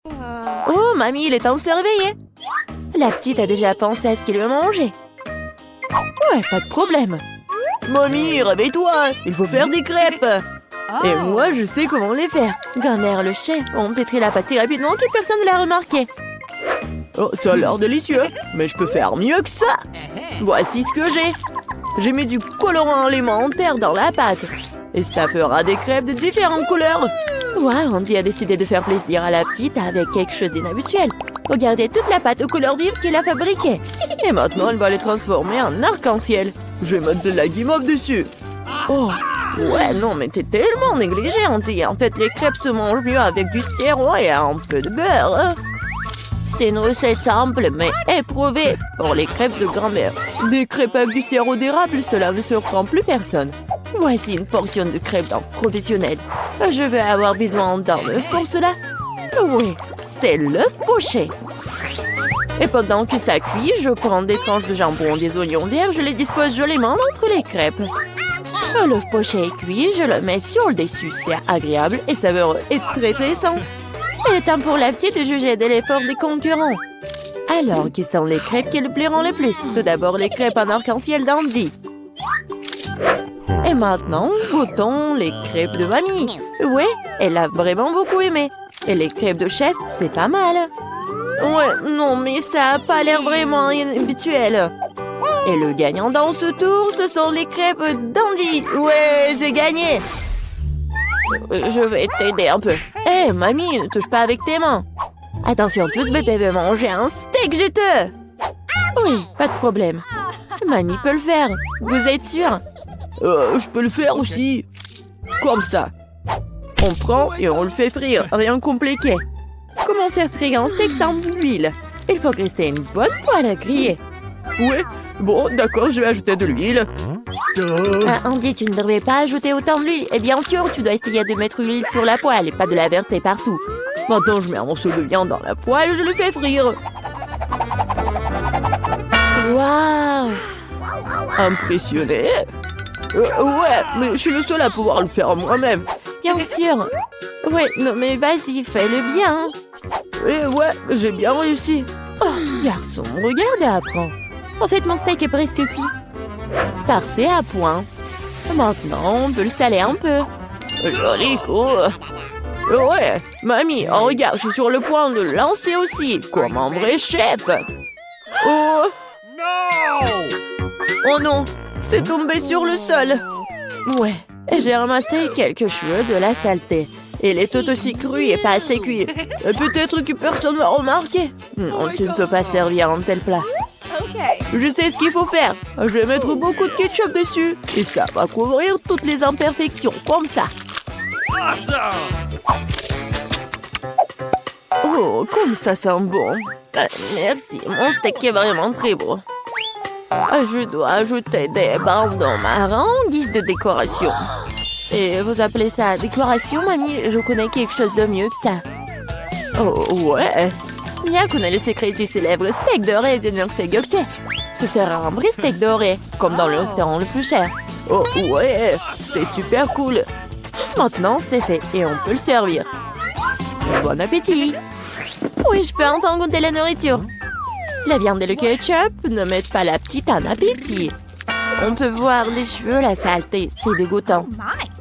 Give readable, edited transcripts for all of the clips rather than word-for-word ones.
Oh, mamie, il est temps de se réveiller. La petite a déjà pensé à ce qu'elle veut manger. Ouais, pas de problème. Mamie, réveille-toi, il faut faire des crêpes. Et moi, je sais comment les faire. Grand-mère, le chef, on pétrit la pâte si rapidement que personne ne l'a remarqué. Oh, ça a l'air délicieux, mais je peux faire mieux que ça. Voici ce que j'ai. J'ai mis du colorant alimentaire dans la pâte. Et ça fera des crêpes de différentes couleurs. Waouh, Andy a décidé de faire plaisir à la petite avec quelque chose d'inhabituel. Regardez toute la pâte aux couleurs vives qu'il a fabriquée. Et maintenant, elle va les transformer en arc-en-ciel. Je vais mettre de la guimauve dessus. Oh, ouais, non, mais t'es tellement négligée, Andy. En fait, les crêpes se mangent mieux avec du sirop et un peu de beurre. Hein. C'est une recette simple, mais éprouvée pour les crêpes de grand-mère. Des crêpes avec du sirop d'érable, cela ne surprend plus personne. Voici une portion de crêpes d'un professionnel. Je vais avoir besoin d'un œuf pour cela. Oui, c'est l'œuf poché. Et pendant que ça cuit, je prends des tranches de jambon, des oignons verts, je les dispose joliment entre les crêpes. L'œuf poché est cuit, je le mets sur le dessus. C'est agréable et savoureux et très sain. Il est temps pour la petite de juger de l'effort des concurrents. Alors, qui sont les crêpes qui lui plairont le plus? Tout d'abord, les crêpes en arc-en-ciel d'Andy. Et maintenant, goûtons les crêpes de mamie. Ouais, elle a vraiment beaucoup aimé. Et les crêpes de chef, c'est pas mal. Ouais, non, mais ça a pas l'air vraiment habituel. Et le gagnant dans ce tour, ce sont les crêpes d'Andy. Ouais, j'ai gagné. Je vais t'aider un peu. Hé, mamie, ne touche pas avec tes mains. Attention, tous bébé veut manger un steak juteux. Oui, pas de problème. Mamie peut le faire. Vous êtes sûr? Je peux le faire aussi. Comme ça. On prend et on le fait frire. Rien de compliqué. Comment faire frire un steak sans l'huile? Il faut graisser une bonne poêle à griller. Ouais, bon, d'accord, je vais ajouter de l'huile. Andy, tu ne devrais pas ajouter autant d'huile. Et bien sûr, tu dois essayer de mettre l'huile sur la poêle et pas de la verser partout. Maintenant, je mets un morceau de viande dans la poêle et je le fais frire. Waouh! Impressionné? Ouais, mais je suis le seul à pouvoir le faire moi-même. Bien sûr. Ouais, non mais vas-y, fais-le bien. Ouais, j'ai bien réussi. Oh, garçon, regarde et apprends. En fait, mon steak est presque cuit. Parfait à point. Maintenant, on peut le saler un peu. Joli coup. Ouais, mamie, oh, regarde, je suis sur le point de le lancer aussi, comme un vrai chef. Oh non, c'est tombé sur le sol. Ouais, j'ai ramassé quelques cheveux de la saleté. Il est tout aussi cru et pas assez cuit. Peut-être que personne ne va remarquer. Non, tu ne peux pas servir un tel plat. Je sais ce qu'il faut faire. Je vais mettre beaucoup de ketchup dessus. Et ça va couvrir toutes les imperfections, comme ça. Oh, comme ça sent bon. Merci, mon steak est vraiment très beau. Je dois ajouter des bandeaux marrons en guise de décoration. Et vous appelez ça décoration, mamie? Je connais quelque chose de mieux que ça. Oh, ouais. Bien qu'on ait le secret du célèbre steak doré de Nurse-Gökçe. Ce sera un vrai steak doré, comme dans le restaurant le plus cher. Oh, ouais, c'est super cool. Maintenant, c'est fait et on peut le servir. Bon appétit. Oui, je peux enfin goûter la nourriture. La viande et le ketchup ne mettent pas la petite en appétit. On peut voir les cheveux, la saleté, c'est dégoûtant.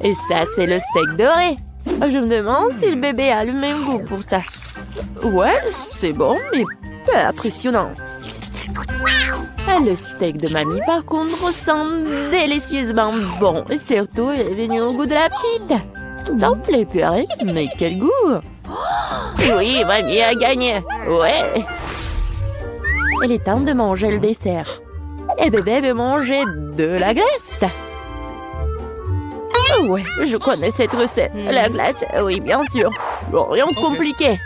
Et ça, c'est le steak doré. Je me demande si le bébé a le même goût pour ça. Ouais, c'est bon, mais peu impressionnant. Le steak de mamie, par contre, sent délicieusement bon. Et surtout, il est venu au goût de la petite. Ça me plaît plus, hein? Mais quel goût! Oui, mamie a gagné. Ouais. Il est temps de manger le dessert. Et bébé veut manger de la glace. Ouais, je connais cette recette. La glace, oui, bien sûr. Bon, rien de compliqué.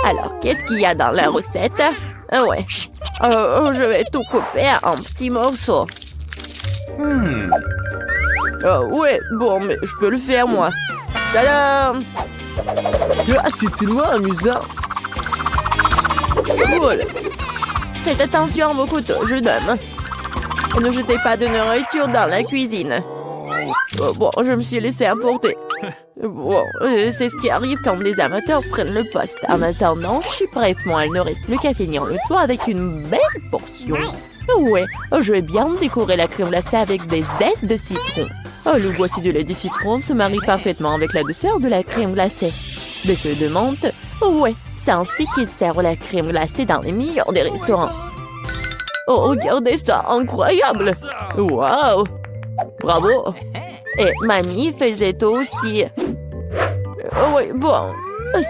Alors, qu'est-ce qu'il y a dans la recette? Ouais. Je vais tout couper en petits morceaux. Ouais, bon, mais je peux le faire, moi. Tadam! C'est tellement amusant. Voilà. Faites attention à vos couteaux, jeune homme. Ne jetez pas de nourriture dans la cuisine. Bon, je me suis laissé emporter. Bon, c'est ce qui arrive quand des amateurs prennent le poste. En attendant, je suis prête. Moi, il ne reste plus qu'à finir le tour avec une belle portion. Ouais, je vais bien décorer la crème glacée avec des zestes de citron. Oh, le voici du lait de citron se marie parfaitement avec la douceur de la crème glacée. Des feuilles de menthe. Ouais, c'est ainsi qu'ils servent la crème glacée dans les meilleurs des restaurants. Oh, regardez ça, incroyable! Waouh! Bravo! Et mamie faisait aussi. Oui, bon,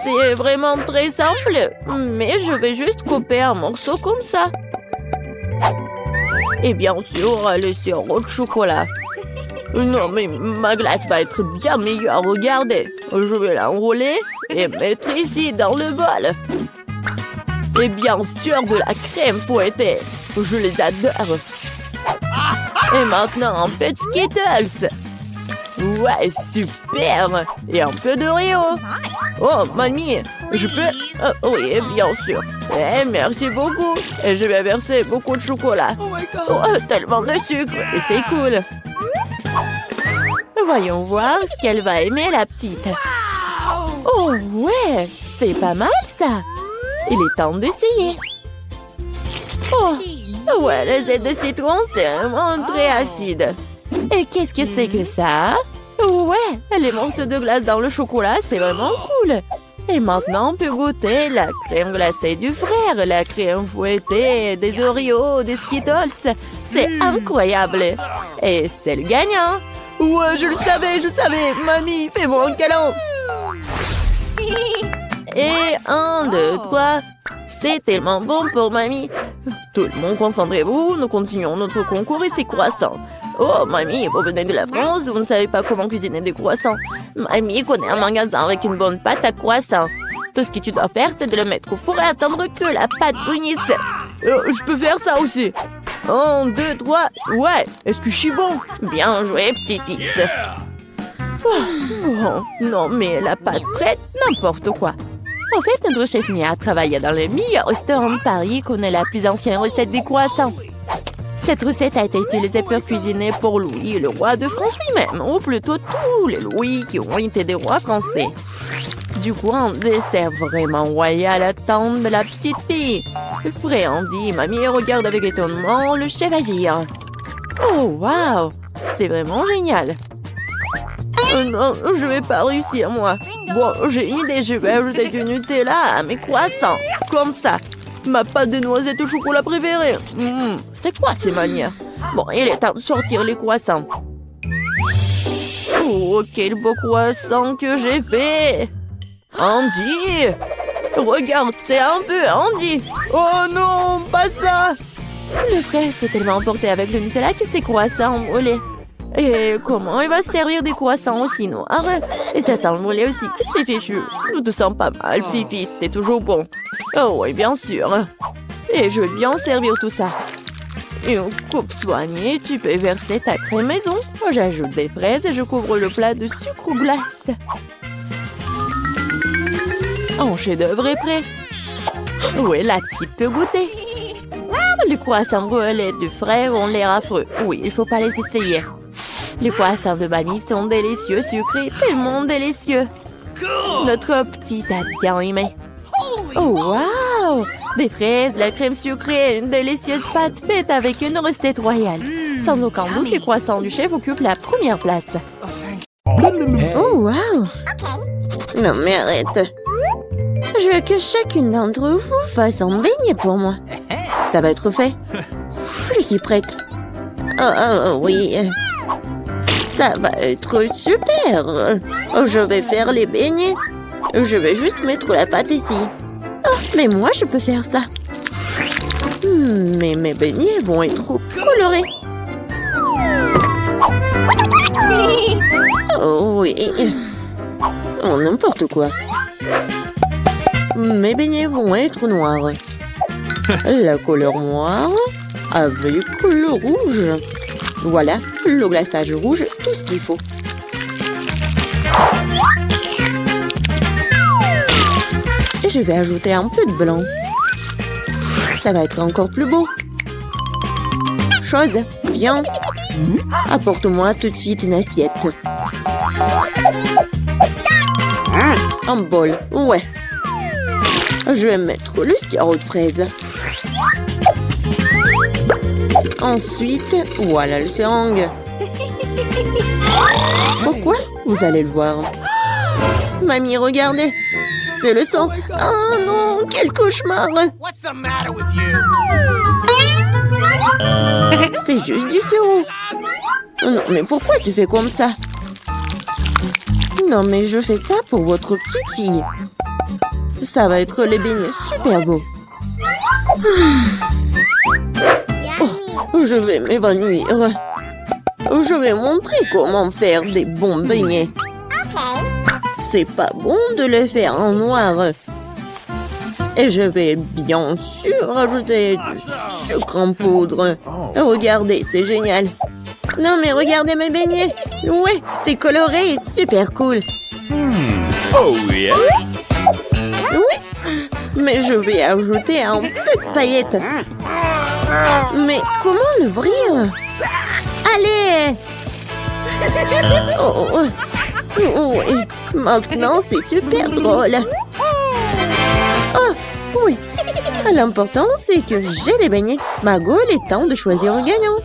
c'est vraiment très simple, mais je vais juste couper un morceau comme ça. Et bien sûr, le sirop de chocolat. Non, mais ma glace va être bien meilleure, regardez. Je vais l'enrouler et mettre ici dans le bol. Et bien sûr, de la crème fouettée. Je les adore. Et maintenant, un peu de Skittles. Ouais, super. Et un peu de Oreo. Oh, mamie, je peux... oui, bien sûr. Merci beaucoup. Et je vais verser beaucoup de chocolat. Oh, tellement de sucre. Et c'est cool. Voyons voir ce qu'elle va aimer, la petite. Oh, ouais, c'est pas mal, ça. Il est temps d'essayer. Oh, ouais, le zeste de citron, c'est vraiment très acide. Et qu'est-ce que c'est que ça? Ouais, les morceaux de glace dans le chocolat, c'est vraiment cool. Et maintenant, on peut goûter la crème glacée du frère, la crème fouettée, des Oreos, des Skittles. C'est incroyable. Et c'est le gagnant. Ouais, je le savais. Mamie, fais-moi un câlin. Et 1, 2, 3. C'est tellement bon pour mamie. Tout le monde, concentrez-vous. Nous continuons notre concours et c'est croissants. Oh, mamie, vous venez de la France, vous ne savez pas comment cuisiner des croissants. Mamie connaît un magasin avec une bonne pâte à croissants. Tout ce que tu dois faire, c'est de le mettre au four et attendre que la pâte bouillisse. Je peux faire ça aussi. 1, 2, 3. Ouais, est-ce que je suis bon? Bien joué, petit-fils. Bon, non, mais la pâte prête, n'importe quoi. En fait, notre chef Mia travaille dans le meilleur restaurant de Paris et connaît la plus ancienne recette des croissants. Cette recette a été utilisée pour cuisiner pour Louis, le roi de France lui-même, ou plutôt tous les Louis qui ont été des rois français. Du coup, un dessert vraiment royal attend de la petite fille. Frais Andy, mamie regarde avec étonnement le chef agir. Oh, waouh! C'est vraiment génial. Non, je vais pas réussir, moi. Bon, j'ai une idée, je vais ajouter du Nutella à mes croissants. Comme ça. Ma pâte de noisettes au chocolat préférée. C'est quoi ces manières? Bon, il est temps de sortir les croissants. Oh, quel beau croissant que j'ai fait! Andy! Regarde, c'est un peu Andy! Oh non, pas ça! Le frère s'est tellement emporté avec le Nutella que ses croissants ont brûlé. Et comment il va se servir des croissants aussi noirs? Et ça sent le brûlé aussi. C'est fichu. Nous te sens pas mal, petit-fils. T'es toujours bon. Oh oui, bien sûr. Et je vais bien servir tout ça. Une coupe soignée, tu peux verser ta crème maison. Moi, j'ajoute des fraises et je couvre le plat de sucre ou glace. Un chef-d'œuvre est prêt. Oui, la petite peut goûter. Les croissants brûlés du frère ont l'air affreux. Oui, il faut pas les essayer. Les croissants de mamie sont délicieux, sucrés, tellement délicieux. Notre petite a bien aimé. Oh, wow! Des fraises, de la crème sucrée, une délicieuse pâte faite avec une recette royale. Sans aucun doute, les croissants du chef occupent la première place. Oh, wow! Non, mais arrête. Je veux que chacune d'entre vous fasse un beignet pour moi. Ça va être fait. Je suis prête. Oh, oui. Ça va être super. Je vais faire les beignets. Je vais juste mettre la pâte ici. Oh, mais moi, je peux faire ça. Mais mes beignets vont être colorés. Oh oui. Oh, n'importe quoi. Mes beignets vont être noirs. La couleur noire avec le rouge. Voilà, le glaçage rouge, tout ce qu'il faut. Et je vais ajouter un peu de blanc. Ça va être encore plus beau. Chose, viens. Apporte-moi tout de suite une assiette. Un bol, ouais. Je vais mettre le sirop de fraise. Ensuite, voilà le seringue. Pourquoi? Vous allez le voir. Mamie, regardez. C'est le sang. Oh non, quel cauchemar. C'est juste du sirop. Non, mais pourquoi tu fais comme ça? Non, mais je fais ça pour votre petite fille. Ça va être les beignets super beaux. Oh, je vais m'évanouir. Je vais montrer comment faire des bons beignets. C'est pas bon de les faire en noir. Et je vais bien sûr ajouter du sucre en poudre. Regardez, c'est génial. Non, mais regardez mes beignets. Ouais, c'est coloré et super cool. Oh yeah. Oui, mais je vais ajouter un peu de paillettes. Mais comment l'ouvrir? Allez! Oh, oui. Maintenant, c'est super drôle. Oh, oui. L'important, c'est que j'ai des beignets. Margot, il est temps de choisir un gagnant.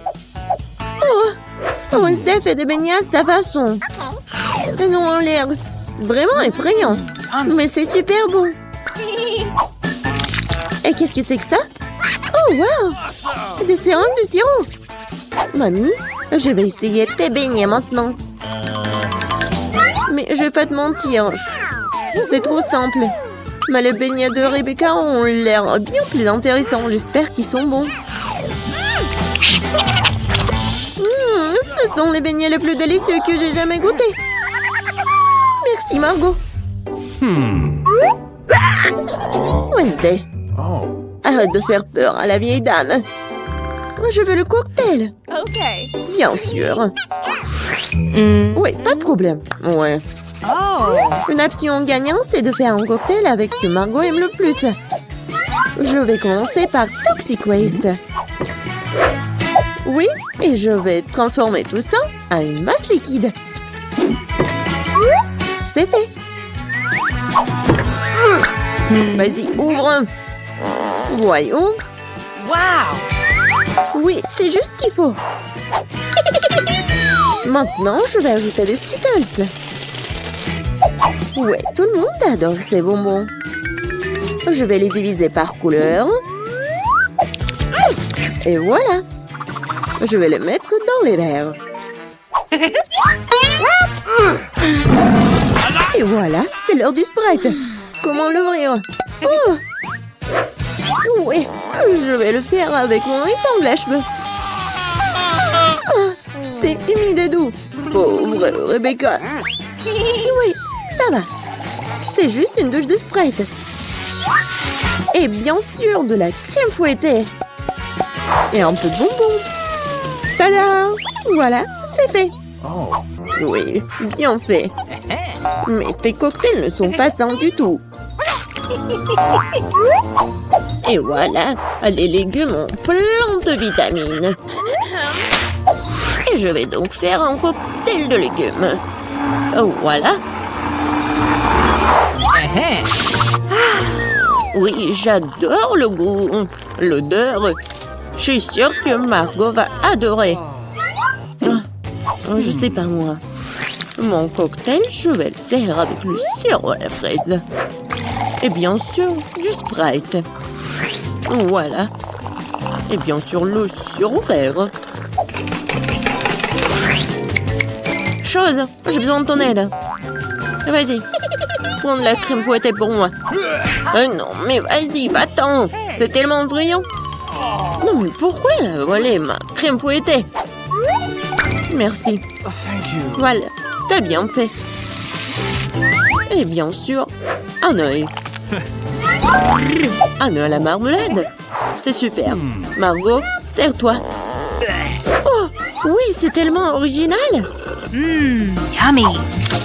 Oh, Wednesday fait des beignets à sa façon. Ils ont l'air vraiment effrayants. Mais c'est super bon. Et qu'est-ce que c'est que ça? Oh, wow! Des seringues de sirop. Mamie, je vais essayer tes beignets maintenant. Mais je vais pas te mentir. C'est trop simple. Mais les beignets de Rebecca ont l'air bien plus intéressants. J'espère qu'ils sont bons. Ce sont les beignets les plus délicieux que j'ai jamais goûtés. Merci, Margot. Wednesday. Arrête de faire peur à la vieille dame. Je veux le cocktail. OK. Bien sûr. Oui, pas de problème. Ouais. Oh. Une option gagnante, c'est de faire un cocktail avec ce que Margot aime le plus. Je vais commencer par Toxic Waste. Oui, et je vais transformer tout ça en une masse liquide. C'est fait. Vas-y, ouvre. Voyons. Wow. Oui, c'est juste ce qu'il faut. Maintenant, je vais ajouter des Skittles. Ouais, tout le monde adore ces bonbons. Je vais les diviser par couleur. Et voilà. Je vais les mettre dans les verres. Et voilà, c'est l'heure du Sprite. Comment l'ouvrir? Oh! Oui, je vais le faire avec mon épingle à cheveux. Ah, c'est humide et doux. Pauvre Rebecca. Oui, ça va. C'est juste une douche de Sprite. Et bien sûr, de la crème fouettée. Et un peu de bonbons. Tada! Voilà, c'est fait. Oui, bien fait. Mais tes cocktails ne sont pas sains du tout. Et voilà, les légumes ont plein de vitamines. Et je vais donc faire un cocktail de légumes. Voilà. Oui, j'adore le goût, l'odeur. Je suis sûre que Margot va adorer. Je sais pas moi. Mon cocktail, je vais le faire avec le sirop à la fraise. Et bien sûr, du Sprite. Voilà. Et bien sûr, le sirop vert. Chose, j'ai besoin de ton aide. Vas-y, prends de la crème fouettée pour moi. Non, mais vas-y, va-t'en. C'est tellement brillant. Non, mais pourquoi elle a volé ma crème fouettée? Merci. Voilà, t'as bien fait. Et bien sûr, un œil. Un œil à la marmelade. C'est super. Margot, sers-toi. Oh, oui, c'est tellement original. Yummy.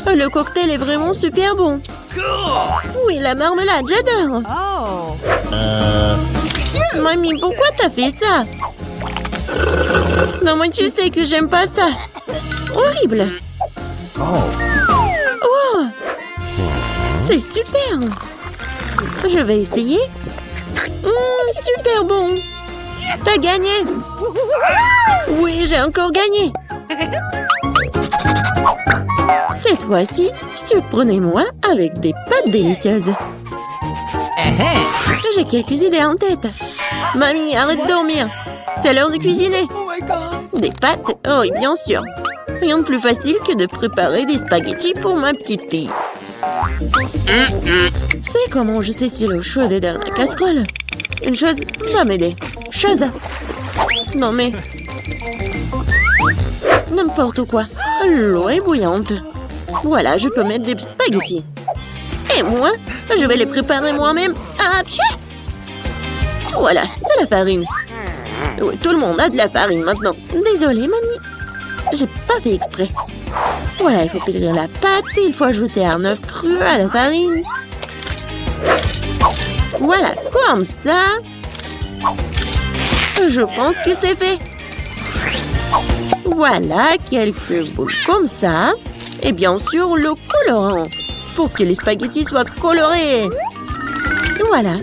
Le cocktail est vraiment super bon. Oui, la marmelade, j'adore. Oh. Mamie, pourquoi t'as fait ça? Non, moi, tu sais que j'aime pas ça. Horrible. Oh. C'est super. Je vais essayer. Super bon. T'as gagné. Oui, j'ai encore gagné. Cette fois-ci, surprenez-moi avec des pâtes délicieuses. J'ai quelques idées en tête. Mamie, arrête de dormir. C'est l'heure de cuisiner. Des pâtes? Oh, oui, bien sûr. Rien de plus facile que de préparer des spaghettis pour ma petite fille. C'est comment je sais si l'eau chaude est dans la casserole. Une chose va m'aider. Chose. Non mais... N'importe quoi. L'eau est bouillante. Voilà, je peux mettre des spaghettis. Et moi, je vais les préparer moi-même. Ah, pied! Voilà, de la farine. Oui, tout le monde a de la farine maintenant. Désolée, mamie. J'ai pas fait exprès. Voilà, il faut pétrir la pâte. Il faut ajouter un œuf cru à la farine. Voilà, comme ça. Je pense que c'est fait. Voilà, quelques boules comme ça. Et bien sûr, le colorant. Pour que les spaghettis soient colorés. Voilà,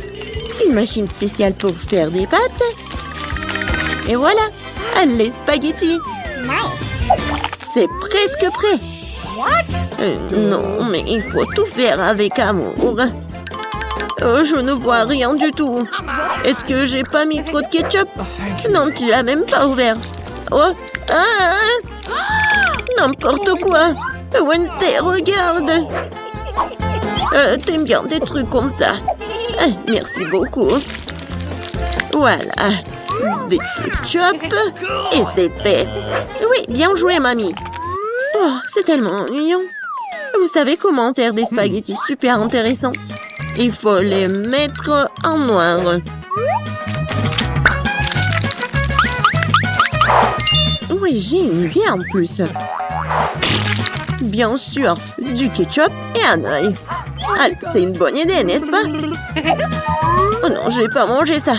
une machine spéciale pour faire des pâtes. Et voilà, les spaghettis. C'est presque prêt. Non, mais il faut tout faire avec amour. Je ne vois rien du tout. Est-ce que j'ai pas mis trop de ketchup? Non, tu l'as même pas ouvert. Oh, n'importe quoi. Wednesday, regarde. T'aimes bien des trucs comme ça. Merci beaucoup. Voilà. Des ketchup. Et c'est fait. Oui, bien joué, mamie. Oh, c'est tellement ennuyant. Vous savez comment faire des spaghettis super intéressants? Il faut les mettre en noir. Oui, j'ai une idée en plus. Bien sûr, du ketchup et un œil. Allez, c'est une bonne idée, n'est-ce pas? Oh non, je vais pas manger ça.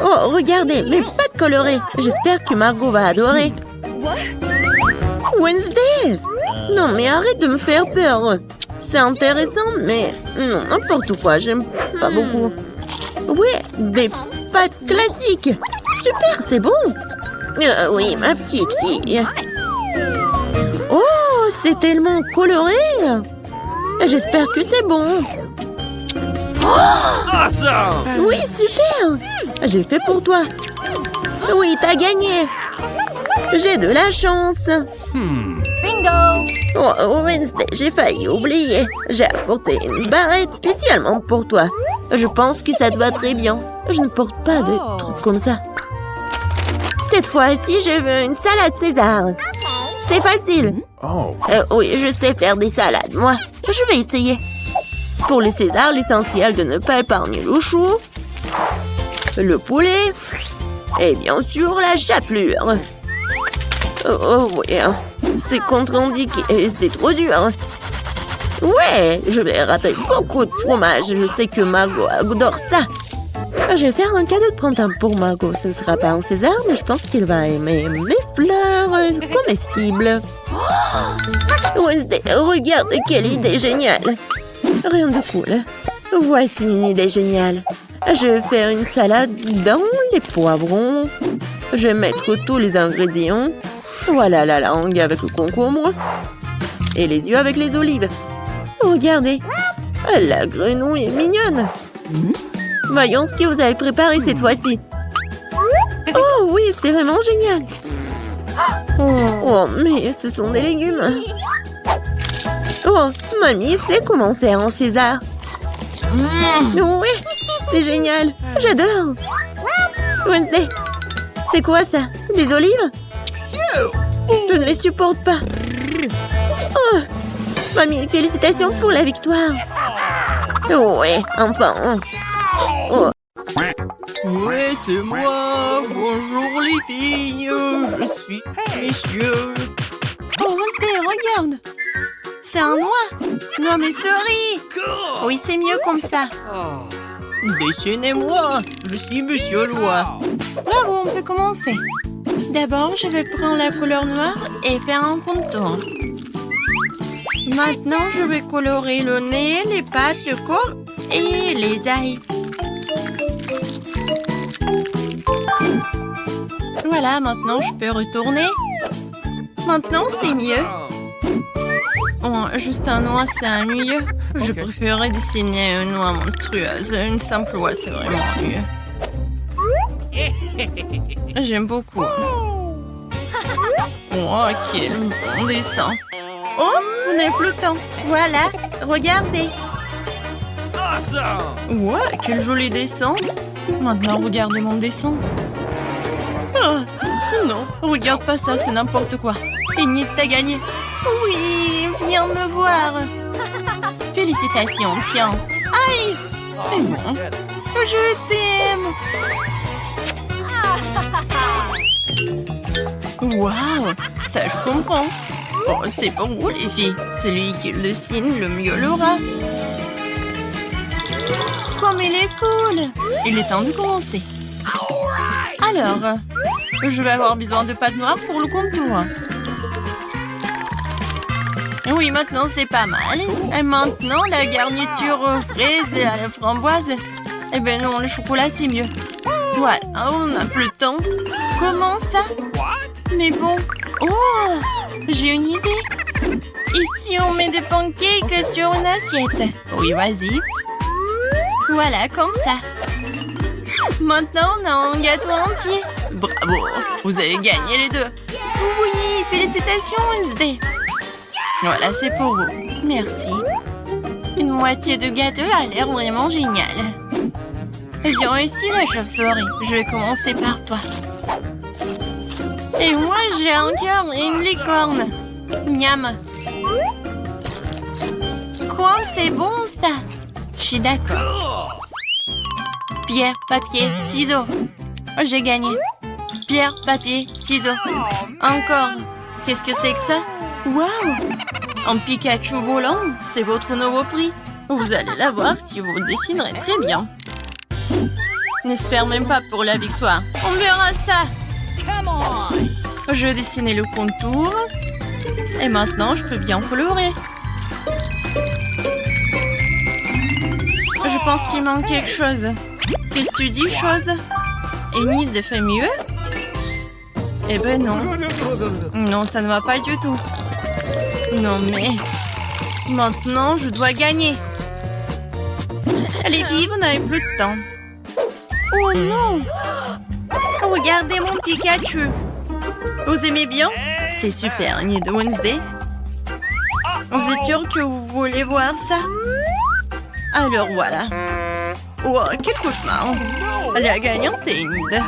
Oh, regardez, mes pâtes colorées. J'espère que Margot va adorer. Wednesday! Non, mais arrête de me faire peur. C'est intéressant, mais non, n'importe quoi, j'aime pas beaucoup. Ouais, des pâtes classiques. Super, c'est bon. Oui, ma petite fille. Oh, c'est tellement coloré. J'espère que c'est bon. Awesome! Oui, super. J'ai fait pour toi. Oui, t'as gagné. J'ai de la chance. Bingo! Oh, Wednesday, j'ai failli oublier. J'ai apporté une barrette spécialement pour toi. Je pense que ça te va très bien. Je ne porte pas de trucs comme ça. Cette fois-ci, je veux une salade César. C'est facile. Oh. Oui, je sais faire des salades, moi. Je vais essayer. Pour les Césars, l'essentiel de ne pas épargner le chou, le poulet et bien sûr la chapelure. Oh oui, c'est contre-indiqué et c'est trop dur. Ouais, je vais râper beaucoup de fromage. Je sais que Margot adore ça. Je vais faire un cadeau de printemps pour Margot. Ce ne sera pas un César, mais je pense qu'il va aimer mes fleurs comestibles. Wednesday, regarde quelle idée géniale. Rien de cool. Voici une idée géniale. Je vais faire une salade dans les poivrons. Je vais mettre tous les ingrédients. Voilà la langue avec le concombre. Et les yeux avec les olives. Regardez. La grenouille est mignonne. Voyons ce que vous avez préparé cette fois-ci. Oh oui, c'est vraiment génial. Oh, mais ce sont des légumes. Oh, mamie sait comment faire un César. Oui, c'est génial. J'adore. Wednesday, c'est quoi ça? Des olives? Je ne les supporte pas. Oh, mamie, félicitations pour la victoire. Ouais, enfin. Oh. Ouais, c'est moi. Bonjour les filles. Je suis messieurs. Oh, Wednesday, regarde. C'est un noix. Non, mais sorry. Oui, c'est mieux comme ça. Dessinez-moi. Je suis Monsieur Loi. Bravo, on peut commencer. D'abord, je vais prendre la couleur noire et faire un contour. Maintenant, je vais colorer le nez, les pattes, le corps et les ailes. Voilà, maintenant, je peux retourner. Maintenant, c'est mieux. Oh, juste un oie, c'est ennuyeux. Je préférerais dessiner une oie monstrueuse. Une simple oie, c'est vraiment mieux. J'aime beaucoup. Oh, quel bon dessin. Oh, vous n'avez plus le temps. Voilà, regardez. Ouais, quel joli dessin. Maintenant, regardez mon dessin. Oh, non, regarde pas ça, c'est n'importe quoi. Enid, t'as gagné. Oui, viens me voir. Félicitations, tiens. Aïe. Mais bon, je t'aime. Waouh, ça je comprends. Oh, c'est pour vous les filles. Celui qui le dessine le mieux l'aura. Comme il est cool. Il est temps de commencer. Alors, je vais avoir besoin de pâte noire pour le contour. Oui, maintenant c'est pas mal. Et maintenant, la garniture aux fraises et à la framboise. Eh ben non, le chocolat c'est mieux. Voilà, on n'a plus le temps. Comment ça? Mais bon. Oh, j'ai une idée. Ici, on met des pancakes sur une assiette. Oui, vas-y. Voilà, comme ça. Maintenant, on a un gâteau entier. Bravo, vous avez gagné les deux. Oui, félicitations, Wednesday. Voilà, c'est pour vous. Merci. Une moitié de gâteau a l'air vraiment génial. Viens ici, la chauve-souris. Je vais commencer par toi. Et moi, j'ai un cœur et une licorne. Miam. Quoi, c'est bon, ça? Je suis d'accord. Pierre, papier, ciseaux. J'ai gagné. Pierre, papier, ciseaux. Encore. Qu'est-ce que c'est que ça? Waouh! Un Pikachu volant, c'est votre nouveau prix. Vous allez l'avoir si vous dessinerez très bien. N'espère même pas pour la victoire. On verra ça. Je vais dessiner le contour. Et maintenant, je peux bien colorer. Je pense qu'il manque quelque chose. Qu'est-ce que tu dis, chose? Enid fait mieux? Eh ben non. Non, ça ne va pas du tout. Non, mais... Maintenant, je dois gagner. Allez, vive, vous n'avez plus de temps. Oh non! Regardez mon Pikachu. Vous aimez bien? C'est super, Enid Wednesday. Vous êtes sûr que vous voulez voir ça? Alors voilà. Oh, quel cauchemar. La gagnante est Enid.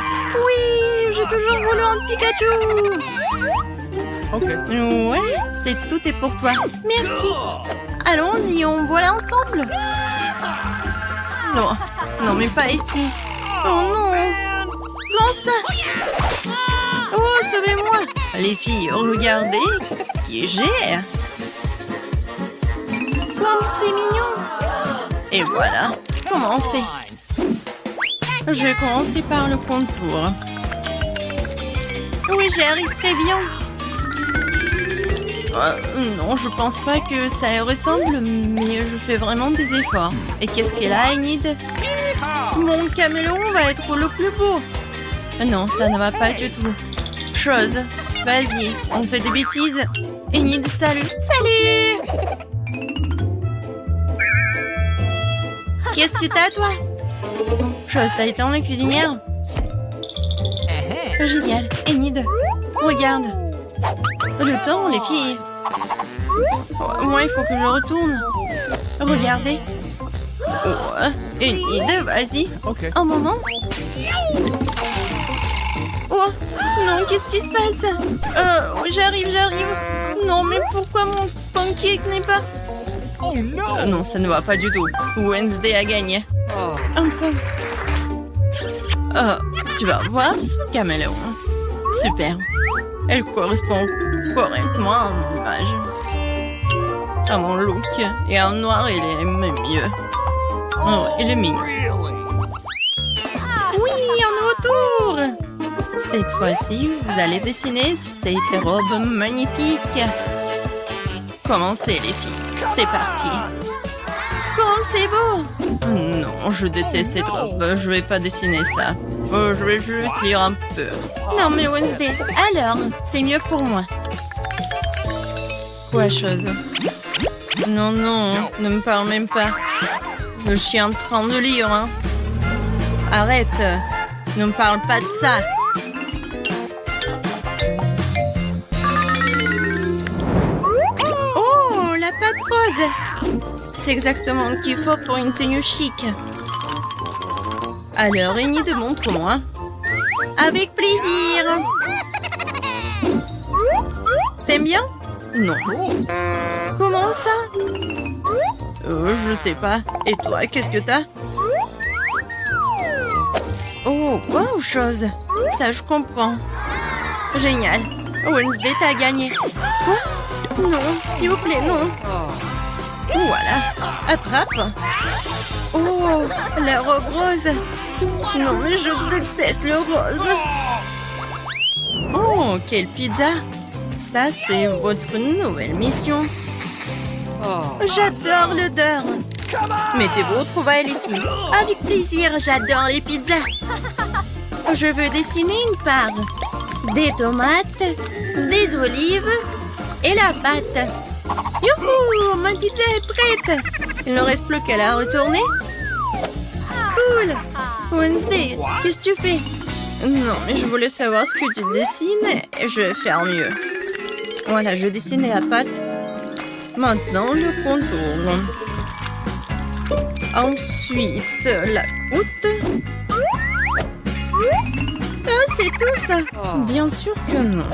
Oui, j'ai toujours voulu un Pikachu. Ouais, tout est pour toi. Merci. Allons-y, on voit ensemble. Non, non, mais pas ici. Oh non. Comment ça? Oh, sauvez-moi. Les filles, regardez qui j'ai. Comme c'est mignon. Et voilà, commencez. Je vais commencer par le contour. Oui, j'y arrive très bien. Non, je pense pas que ça y ressemble, mais je fais vraiment des efforts. Et qu'est-ce qu'elle a, Enid? Mon caméléon va être le plus beau. Non, ça ne va pas du tout. Chose, vas-y, on fait des bêtises. Enid, salut. Salut! Qu'est-ce que t'as, toi? Chose, t'as été en la cuisinière? Génial. Enid, regarde. Le temps, les filles. Moi, il faut que je retourne. Regardez. Oh, Enid, vas-y. Un moment. Oh, non, qu'est-ce qui se passe? J'arrive. Non, mais pourquoi mon pancake n'est pas... Oh non! Non, ça ne va pas du tout. Wednesday a gagné. Enfin. Tu vas voir ce caméléon. Super. Elle correspond correctement à mon image. À mon look. Et en noir, il est même mieux. Oh, il est mignon. Oui, un nouveau tour! Cette fois-ci, vous allez dessiner cette robe magnifique. commencer, les filles. C'est parti. Oh, c'est beau! Non, je déteste cette robe. Je vais pas dessiner ça. Oh, je vais juste lire un peu. Non, mais Wednesday, alors, c'est mieux pour moi. Quoi, chose? Non, non, ne me parle même pas. Je suis en train de lire, hein. Arrête. Ne me parle pas de ça. Oh, la pâte rose! C'est exactement ce qu'il faut pour une tenue chic. Alors, Enid, montre-moi. Avec plaisir! T'aimes bien? Non. Comment ça? Je sais pas. Et toi, qu'est-ce que t'as? Oh, wow, chose. Ça, je comprends. Génial. Wednesday, t'as gagné. Quoi? Non, s'il vous plaît, non. Voilà. Attrape. Oh, la robe rose. Non, mais je déteste le rose. Oh, quelle pizza. Ça, c'est votre nouvelle mission. J'adore l'odeur. Mettez vos trouvailles, les filles. Avec plaisir, j'adore les pizzas. Je veux dessiner une part. Des tomates, des olives et la pâte. Youhou, ma pizza est prête. Il ne reste plus qu'à la retourner. Cool. Wednesday, qu'est-ce que tu fais? Non, mais je voulais savoir ce que tu dessines et je vais faire mieux. Voilà, je dessinais la pâte. Maintenant, le contour. Ensuite, la croûte. Ah, c'est tout ça? Bien sûr que non.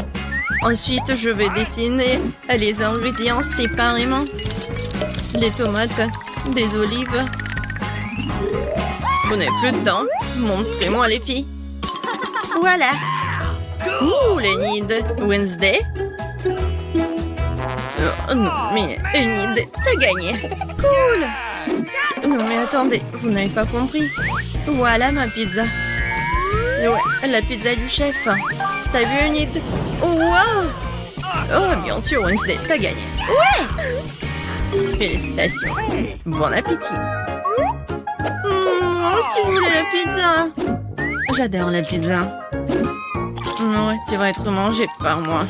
Ensuite, je vais dessiner les ingrédients séparément. Les tomates, des olives. Vous n'avez plus de dents? Montrez-moi, les filles. Voilà. Cool, Enid. Wednesday? Oh, non, mais Enid, t'as gagné. Cool. Non, mais attendez, vous n'avez pas compris. Voilà ma pizza. Ouais, la pizza du chef. T'as vu, Enid? Oh, wow! Oh, bien sûr, Wednesday, t'as gagné. Ouais! Félicitations. Bon appétit. Moi aussi, je voulais la pizza. J'adore la pizza. Ouais, tu vas être mangé par moi.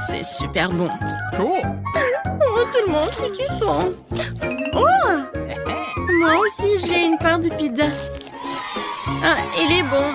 C'est super bon. Cool. Oh, tout le monde fait du son. Oh! Moi aussi, j'ai une part de pizza. Ah, il est bon.